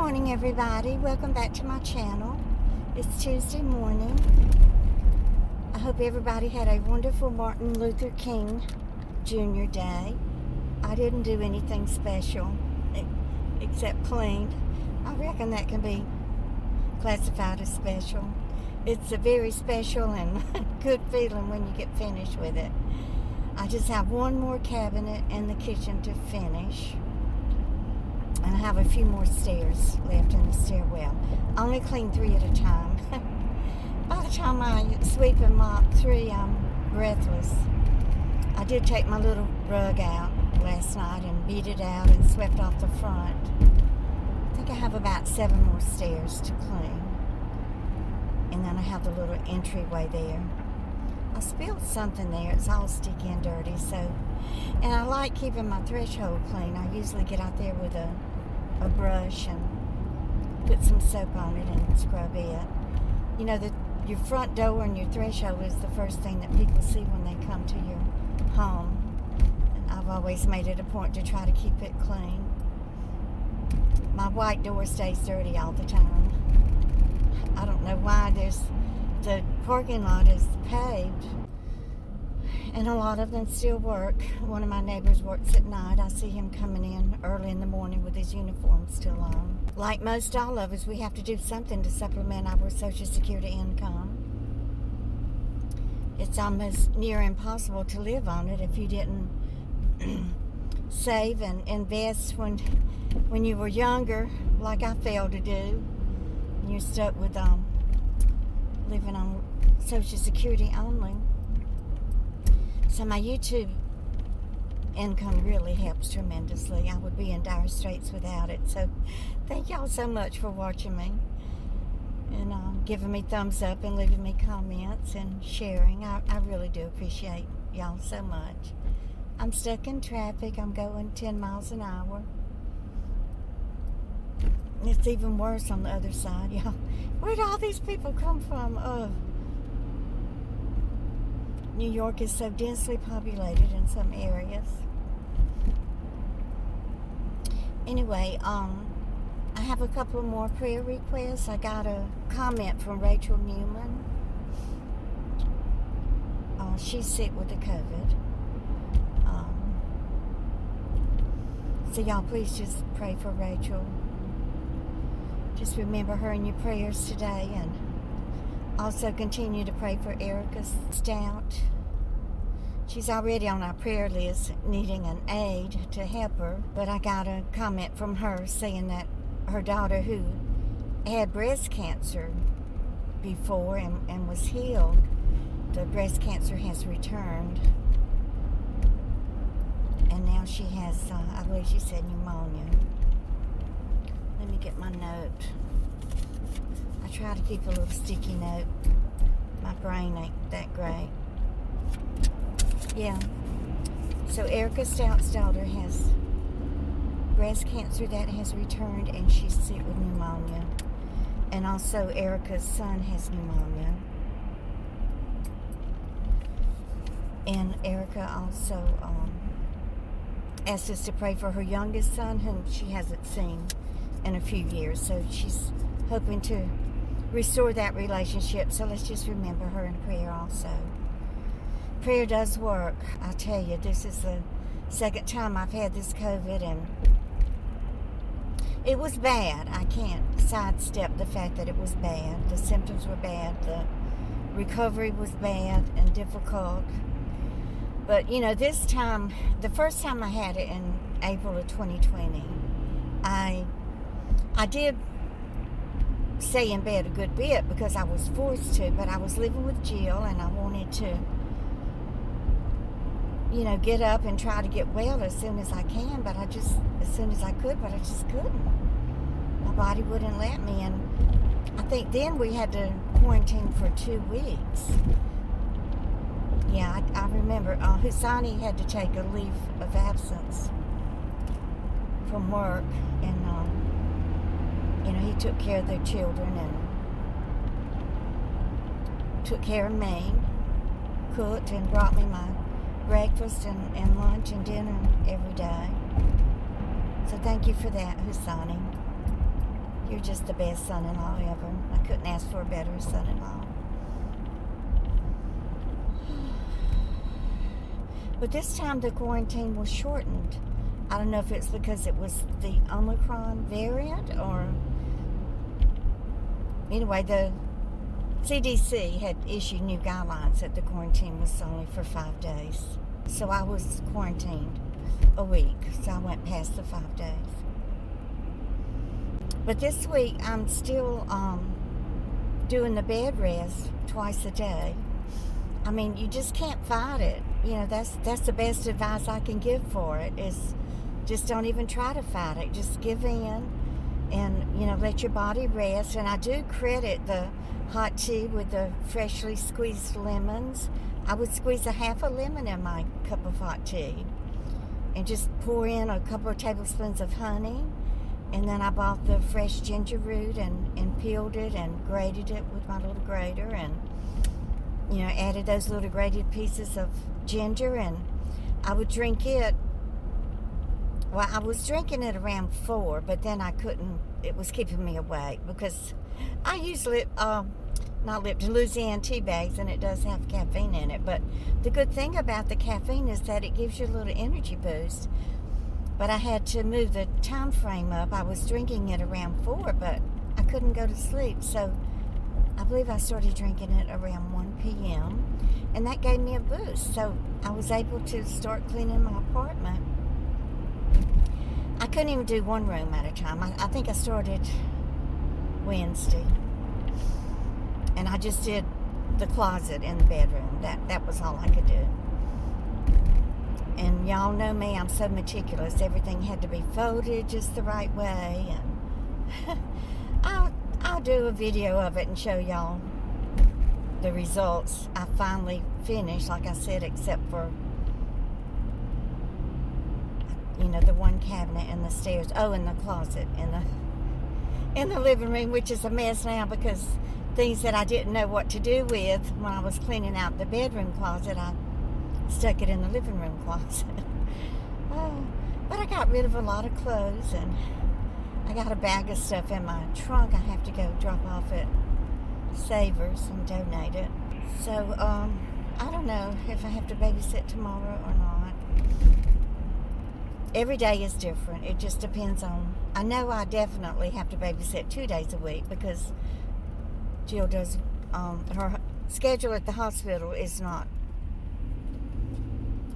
morning, everybody. Welcome back to my channel. It's Tuesday morning. I hope everybody had a wonderful Martin Luther King Jr. Day. I didn't do anything special except clean. I reckon that can be classified as special. It's a very special and good feeling when you get finished with it. I just have one more cabinet in the kitchen to finish. And I have a few more stairs left in the stairwell. I only clean 3 at a time. By the time I sweep and mop 3, I'm breathless. I did take my little rug out last night and beat it out and swept off the front. I think I have about 7 more stairs to clean. And then I have the little entryway there. I spilled something there. It's all sticky and dirty, so... And I like keeping my threshold clean. I usually get out there with a brush and put some soap on it and scrub it. You know, your front door and your threshold is the first thing that people see when they come to your home. And I've always made it a point to try to keep it clean. My white door stays dirty all the time. I don't know why. The parking lot is paved, and a lot of them still work. One of my neighbors works at night. I see him coming in early in the morning with his uniform still on. Like most all of us, we have to do something to supplement our Social Security income. It's almost near impossible to live on it if you didn't save and invest when you were younger, like I failed to do. And you're stuck with living on Social Security only. So my YouTube income really helps tremendously. I would be in dire straits without it. So thank y'all so much for watching me and giving me thumbs up and leaving me comments and sharing. I really do appreciate y'all so much. I'm stuck in traffic. I'm going 10 miles an hour. It's even worse on the other side, y'all. Where'd all these people come from? Oh. New York is so densely populated in some areas. Anyway, I have a couple more prayer requests. I got a comment from Rachel Newman. She's sick with the COVID. So y'all please just pray for Rachel. Just remember her in your prayers today, and also continue to pray for Erica Stout. She's already on our prayer list needing an aide to help her, but I got a comment from her saying that her daughter, who had breast cancer before and was healed, the breast cancer has returned, and now she has, I believe she said, pneumonia. Let me get my note. I try to keep a little sticky note. My brain ain't that great. Yeah. So Erica Stout's daughter has breast cancer that has returned, and she's sick with pneumonia. And also Erica's son has pneumonia. And Erica also asked us to pray for her youngest son, whom she hasn't seen in a few years. So she's hoping to restore that relationship. So let's just remember her in prayer also. Prayer does work. I tell you, this is the second time I've had this COVID, and it was bad. I can't sidestep the fact that it was bad. The symptoms were bad. The recovery was bad and difficult. But, you know, this time, the first time I had it in April of 2020, I did stay in bed a good bit because I was forced to, but I was living with Jill, and I wanted to, you know, get up and try to get well as soon as I can, but as soon as I could, but I just couldn't. My body wouldn't let me, and I think then we had to quarantine for 2 weeks. Yeah, I remember Husani had to take a leave of absence from work, and you know, he took care of their children and took care of me, cooked and brought me my breakfast and lunch and dinner every day. So thank you for that, Husani. You're just the best son-in-law ever. I couldn't ask for a better son-in-law. But this time the quarantine was shortened. I don't know if it's because it was the Omicron variant or... Anyway, the CDC had issued new guidelines that the quarantine was only for 5 days. So I was quarantined a week, so I went past the 5 days. But this week I'm still doing the bed rest twice a day. I mean, you just can't fight it. You know, that's the best advice I can give for it, is just don't even try to fight it. Just give in and, you know, let your body rest. And I do credit the hot tea with the freshly squeezed lemons. I would squeeze a half a lemon in my cup of hot tea and just pour in a couple of tablespoons of honey. And then I bought the fresh ginger root and peeled it and grated it with my little grater and, you know, added those little grated pieces of ginger, and I would drink it. Well, I was drinking it around 4, but then I couldn't. It was keeping me awake because I use Louisiana tea bags, and it does have caffeine in it. But the good thing about the caffeine is that it gives you a little energy boost. But I had to move the time frame up. I was drinking it around 4, but I couldn't go to sleep. So I believe I started drinking it around 1 p.m. and that gave me a boost. So I was able to start cleaning my apartment. I couldn't even do one room at a time. I think I started Wednesday. And I just did the closet and the bedroom. That was all I could do. And y'all know me, I'm so meticulous. Everything had to be folded just the right way. And I'll do a video of it and show y'all the results. I finally finished, like I said, except for, you know, the one cabinet and the stairs. Oh, and the closet in the living room, which is a mess now because things that I didn't know what to do with when I was cleaning out the bedroom closet, I stuck it in the living room closet. But I got rid of a lot of clothes, and I got a bag of stuff in my trunk I have to go drop off at Savers and donate it. So, I don't know if I have to babysit tomorrow or not. Every day is different. It just depends on... I know I definitely have to babysit 2 days a week because Jill does... her schedule at the hospital is not...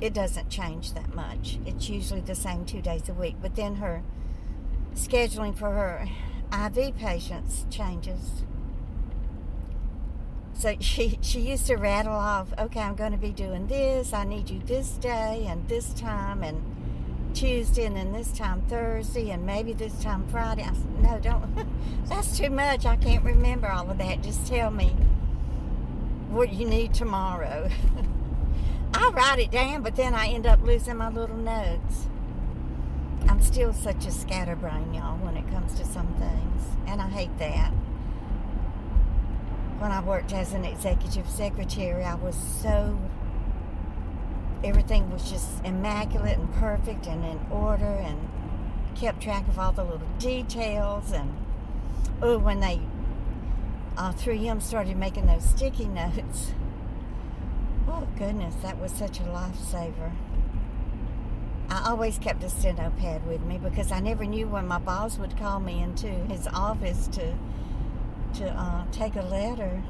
It doesn't change that much. It's usually the same 2 days a week. But then her scheduling for her IV patients changes. So she used to rattle off, okay, I'm going to be doing this. I need you this day and this time and Tuesday, and then this time Thursday, and maybe this time Friday. I said, no, don't. That's too much. I can't remember all of that. Just tell me what you need tomorrow. I write it down, but then I end up losing my little notes. I'm still such a scatterbrain, y'all, when it comes to some things, and I hate that. When I worked as an executive secretary, I was so... Everything was just immaculate and perfect and in order, and kept track of all the little details. And when they 3M started making those sticky notes, oh goodness, that was such a lifesaver. I always kept a steno pad with me because I never knew when my boss would call me into his office to take a letter.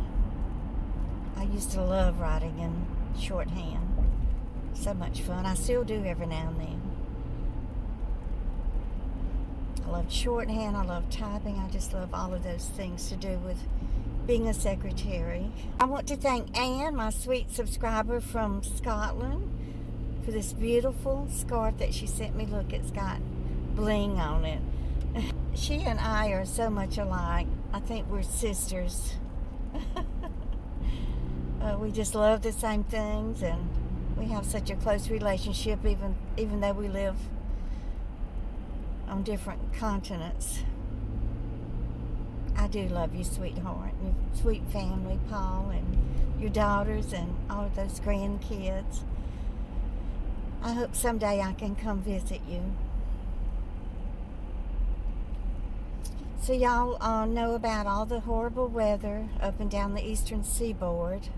I used to love writing in shorthand. So much fun. I still do every now and then. I love shorthand. I love typing. I just love all of those things to do with being a secretary. I want to thank Anne, my sweet subscriber from Scotland, for this beautiful scarf that she sent me. Look, it's got bling on it. She and I are so much alike. I think we're sisters. We just love the same things, and we have such a close relationship, even though we live on different continents. I do love you, sweetheart, and your sweet family, Paul, and your daughters, and all of those grandkids. I hope someday I can come visit you. So y'all know about all the horrible weather up and down the eastern seaboard.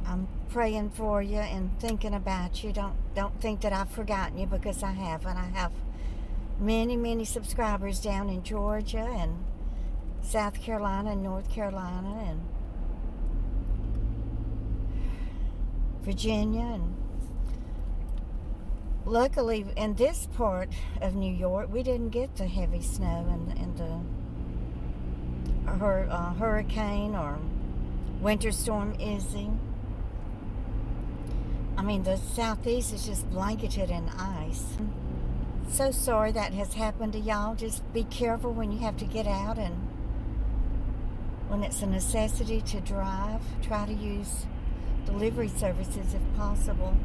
I'm praying for you and thinking about you. Don't think that I've forgotten you, because I haven't. I have many subscribers down in Georgia and South Carolina and North Carolina and Virginia, and luckily in this part of New York we didn't get the heavy snow and the hurricane or winter storm Izzy. I mean, the southeast is just blanketed in ice. So sorry that has happened to y'all. Just be careful when you have to get out, and when it's a necessity to drive, try to use delivery services if possible.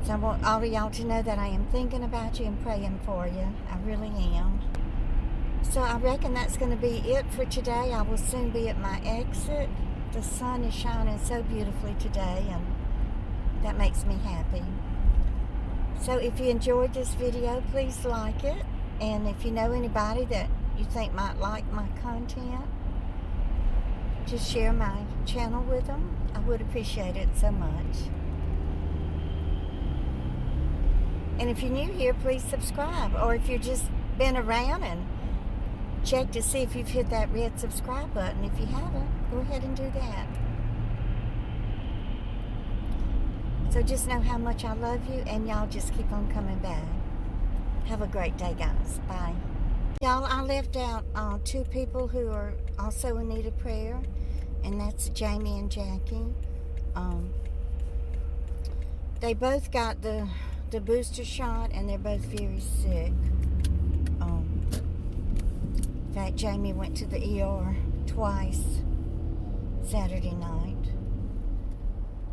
So I want all of y'all to know that I am thinking about you and praying for you. I really am. So I reckon that's going to be it for today. I will soon be at my exit. The sun is shining so beautifully today, and that makes me happy. So if you enjoyed this video, please like it. And if you know anybody that you think might like my content, just share my channel with them. I would appreciate it so much. And if you're new here, please subscribe. Or if you've just been around and check to see if you've hit that red subscribe button. If you haven't, go ahead and do that. So just know how much I love you, and y'all just keep on coming back. Have a great day, guys. Bye. Y'all, I left out two people who are also in need of prayer, and that's Jamie and Jackie. They both got the booster shot, and they're both very sick. In fact, Jamie went to the ER twice Saturday night.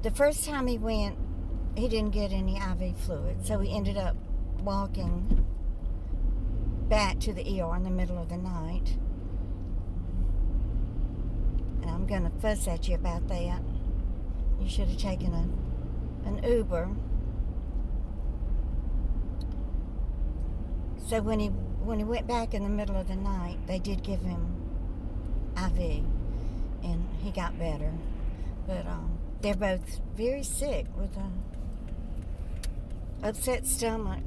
The first time he went, he didn't get any IV fluid, so he ended up walking back to the ER in the middle of the night. And I'm going to fuss at you about that. You should have taken an Uber. So when he went back in the middle of the night, they did give him IV, and he got better. But they're both very sick with a upset stomach.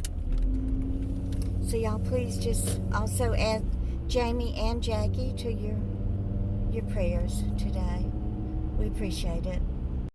So y'all please just also add Jamie and Jackie to your prayers today. We appreciate it.